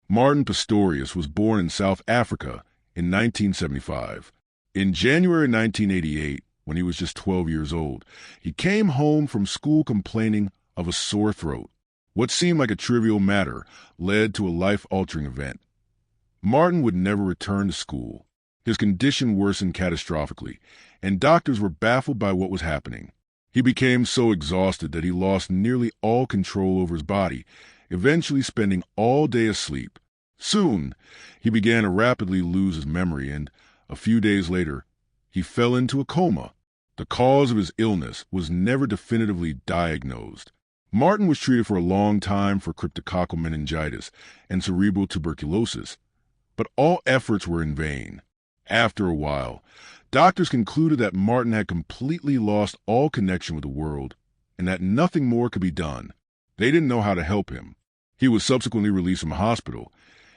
Martin Pistorius was born in South Africa in 1975. In January 1988, when he was just 12 years old, he came home from school complaining of a sore throat. What seemed like a trivial matter led to a life-altering event. Martin would never return to school. His condition worsened catastrophically, and doctors were baffled by what was happening. He became so exhausted that he lost nearly all control over his body, eventually spending all day asleep. Soon, he began to rapidly lose his memory, and a few days later, he fell into a coma. The cause of his illness was never definitively diagnosed. Martin was treated for a long time for cryptococcal meningitis and cerebral tuberculosis, but all efforts were in vain. After a while, doctors concluded that Martin had completely lost all connection with the world and that nothing more could be done. They didn't know how to help him. He was subsequently released from a hospital,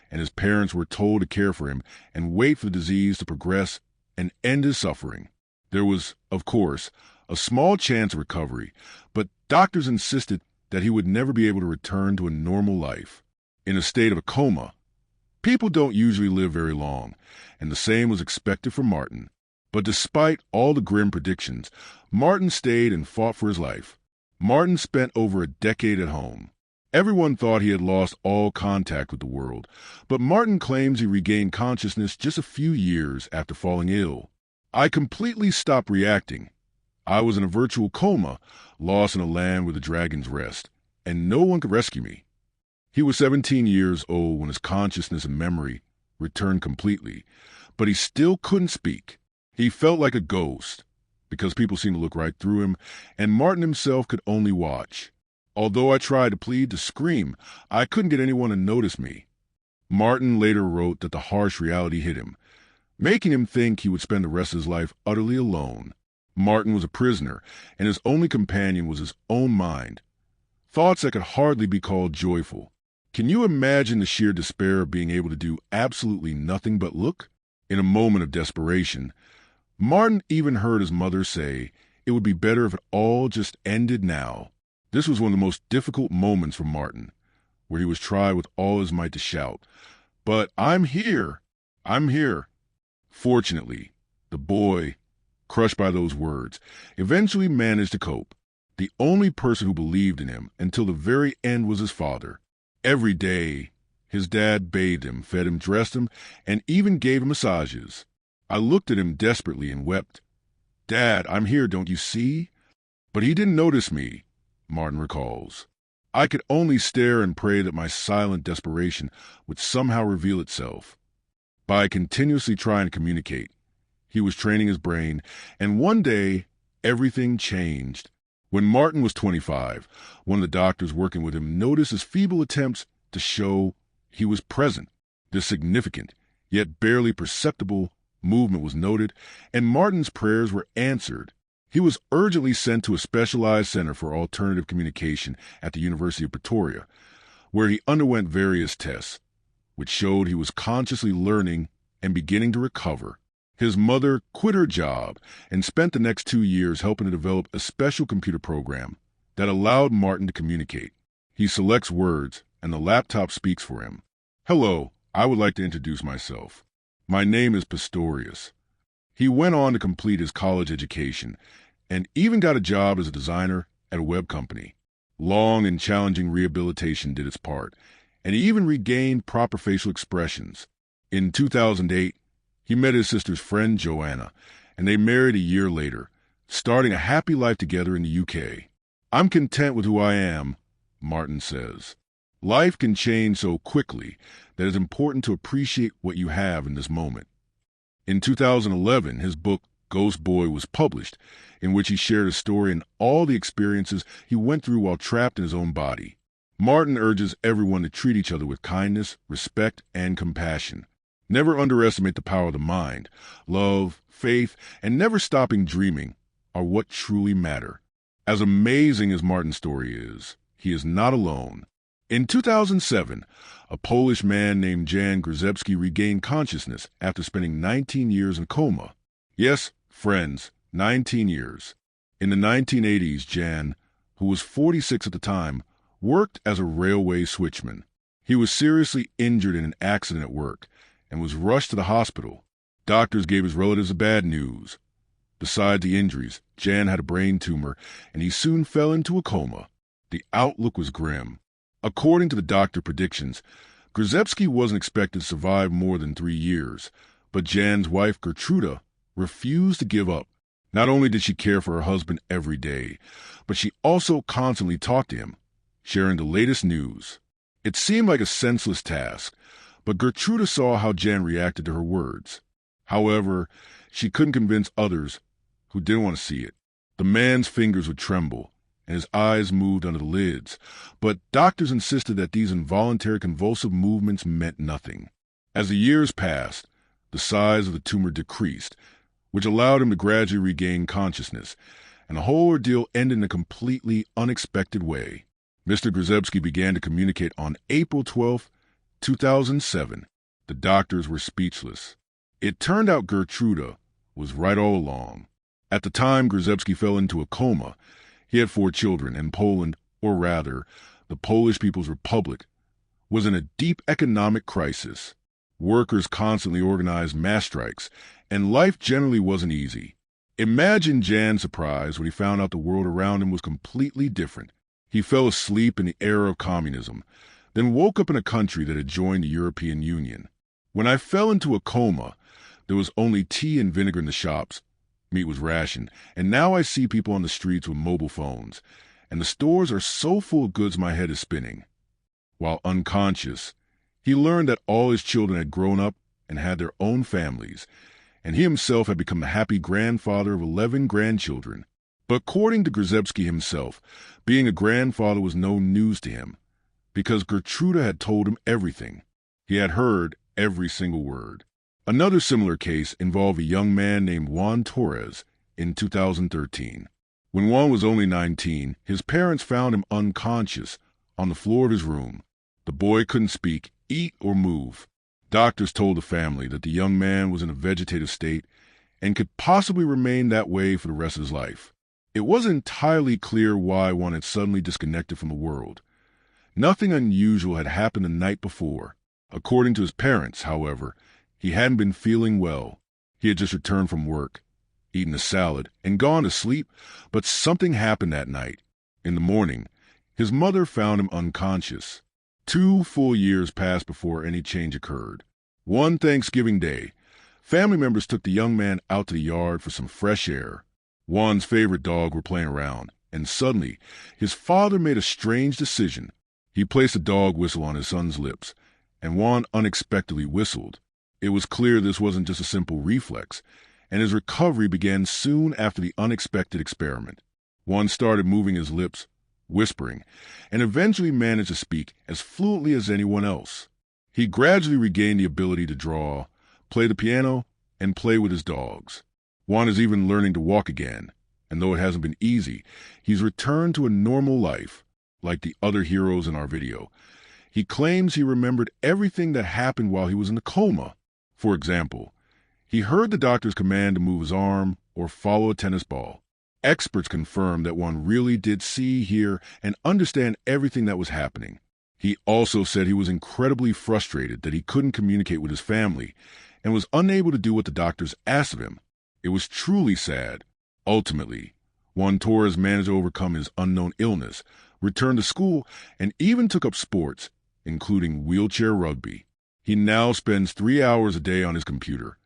and his parents were told to care for him and wait for the disease to progress and end his suffering. There was, of course, a small chance of recovery, but doctors insisted that he would never be able to return to a normal life. In a state of a coma, people don't usually live very long, and the same was expected for Martin. But despite all the grim predictions, Martin stayed and fought for his life. Martin spent over a decade at home. Everyone thought he had lost all contact with the world, but Martin claims he regained consciousness just a few years after falling ill. "I completely stopped reacting. I was in a virtual coma, lost in a land where the dragons rest, and no one could rescue me." He was 17 years old when his consciousness and memory returned completely, but he still couldn't speak. He felt like a ghost, because people seemed to look right through him, and Martin himself could only watch. "Although I tried to plead, to scream, I couldn't get anyone to notice me." Martin later wrote that the harsh reality hit him, making him think he would spend the rest of his life utterly alone. Martin was a prisoner, and his only companion was his own mind. Thoughts that could hardly be called joyful. Can you imagine the sheer despair of being able to do absolutely nothing but look? In a moment of desperation, Martin even heard his mother say it would be better if it all just ended now. This was one of the most difficult moments for Martin, where he was tried with all his might to shout, "But I'm here! I'm here!" Fortunately, the boy, crushed by those words, eventually managed to cope. The only person who believed in him until the very end was his father. Every day, his dad bathed him, fed him, dressed him, and even gave him massages. "I looked at him desperately and wept. 'Dad, I'm here, don't you see?' But he didn't notice me," Martin recalls. "I could only stare and pray that my silent desperation would somehow reveal itself." By continuously trying to communicate, he was training his brain, and one day, everything changed. When Martin was 25, one of the doctors working with him noticed his feeble attempts to show he was present. This significant, yet barely perceptible, movement was noted, and Martin's prayers were answered. He was urgently sent to a specialized center for alternative communication at the University of Pretoria, where he underwent various tests, which showed he was consciously learning and beginning to recover. His mother quit her job and spent the next 2 years helping to develop a special computer program that allowed Martin to communicate. He selects words, and the laptop speaks for him. "Hello, I would like to introduce myself. My name is Pistorius." He went on to complete his college education and even got a job as a designer at a web company. Long and challenging rehabilitation did its part, and he even regained proper facial expressions. In 2008, he met his sister's friend Joanna, and they married a year later, starting a happy life together in the UK. "I'm content with who I am," Martin says. Life can change so quickly that it's important to appreciate what you have in this moment. In 2011, his book, Ghost Boy, was published, in which he shared a story and all the experiences he went through while trapped in his own body. Martin urges everyone to treat each other with kindness, respect, and compassion. Never underestimate the power of the mind. Love, faith, and never stopping dreaming are what truly matter. As amazing as Martin's story is, he is not alone. In 2007, a Polish man named Jan Grzebski regained consciousness after spending 19 years in coma. Yes, friends, 19 years. In the 1980s, Jan, who was 46 at the time, worked as a railway switchman. He was seriously injured in an accident at work and was rushed to the hospital. Doctors gave his relatives the bad news. Besides the injuries, Jan had a brain tumor, and he soon fell into a coma. The outlook was grim. According to the doctor predictions, Grzycki wasn't expected to survive more than 3 years, but Jan's wife, Gertruda, refused to give up. Not only did she care for her husband every day, but she also constantly talked to him, sharing the latest news. It seemed like a senseless task, but Gertruda saw how Jan reacted to her words. However, she couldn't convince others who didn't want to see it. The man's fingers would tremble, and his eyes moved under the lids, but doctors insisted that these involuntary convulsive movements meant nothing. As the years passed, the size of the tumor decreased, which allowed him to gradually regain consciousness, and the whole ordeal ended in a completely unexpected way. Mr. Grzycki began to communicate on April 12, 2007. The doctors were speechless. It turned out Gertruda was right all along. At the time Grzycki fell into a coma, he had 4 children, and Poland, or rather, the Polish People's Republic, was in a deep economic crisis. Workers constantly organized mass strikes, and life generally wasn't easy. Imagine Jan's surprise when he found out the world around him was completely different. He fell asleep in the era of communism, then woke up in a country that had joined the European Union. When I fell into a coma, there was only tea and vinegar in the shops. Meat was rationed, and now I see people on the streets with mobile phones, and the stores are so full of goods my head is spinning. While unconscious, he learned that all his children had grown up and had their own families, and he himself had become the happy grandfather of 11 grandchildren. But according to Grzycki himself, being a grandfather was no news to him, because Gertruda had told him everything. He had heard every single word. Another similar case involved a young man named Juan Torres in 2013. When Juan was only 19, his parents found him unconscious on the floor of his room. The boy couldn't speak, eat, or move. Doctors told the family that the young man was in a vegetative state and could possibly remain that way for the rest of his life. It wasn't entirely clear why Juan had suddenly disconnected from the world. Nothing unusual had happened the night before. According to his parents, however, he hadn't been feeling well. He had just returned from work, eaten a salad, and gone to sleep, but something happened that night. In the morning, his mother found him unconscious. 2 full years passed before any change occurred. One Thanksgiving Day, family members took the young man out to the yard for some fresh air. Juan's favorite dog were playing around, and suddenly, his father made a strange decision. He placed a dog whistle on his son's lips, and Juan unexpectedly whistled. It was clear this wasn't just a simple reflex, and his recovery began soon after the unexpected experiment. Juan started moving his lips, whispering, and eventually managed to speak as fluently as anyone else. He gradually regained the ability to draw, play the piano, and play with his dogs. Juan is even learning to walk again, and though it hasn't been easy, he's returned to a normal life, like the other heroes in our video. He claims he remembered everything that happened while he was in a coma. For example, he heard the doctor's command to move his arm or follow a tennis ball. Experts confirmed that Juan really did see, hear, and understand everything that was happening. He also said he was incredibly frustrated that he couldn't communicate with his family and was unable to do what the doctors asked of him. It was truly sad. Ultimately, Juan Torres managed to overcome his unknown illness, returned to school, and even took up sports, including wheelchair rugby. He now spends 3 hours a day on his computer,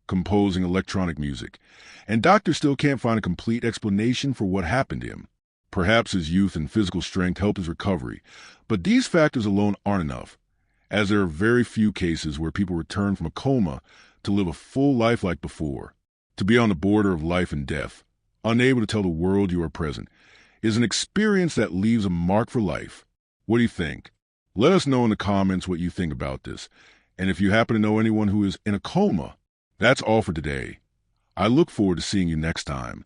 composing electronic music, and doctors still can't find a complete explanation for what happened to him. Perhaps his youth and physical strength helped his recovery, but these factors alone aren't enough, as there are very few cases where people return from a coma to live a full life like before. To be on the border of life and death, unable to tell the world you are present, is an experience that leaves a mark for life. What do you think? Let us know in the comments what you think about this. And if you happen to know anyone who is in a coma, that's all for today. I look forward to seeing you next time.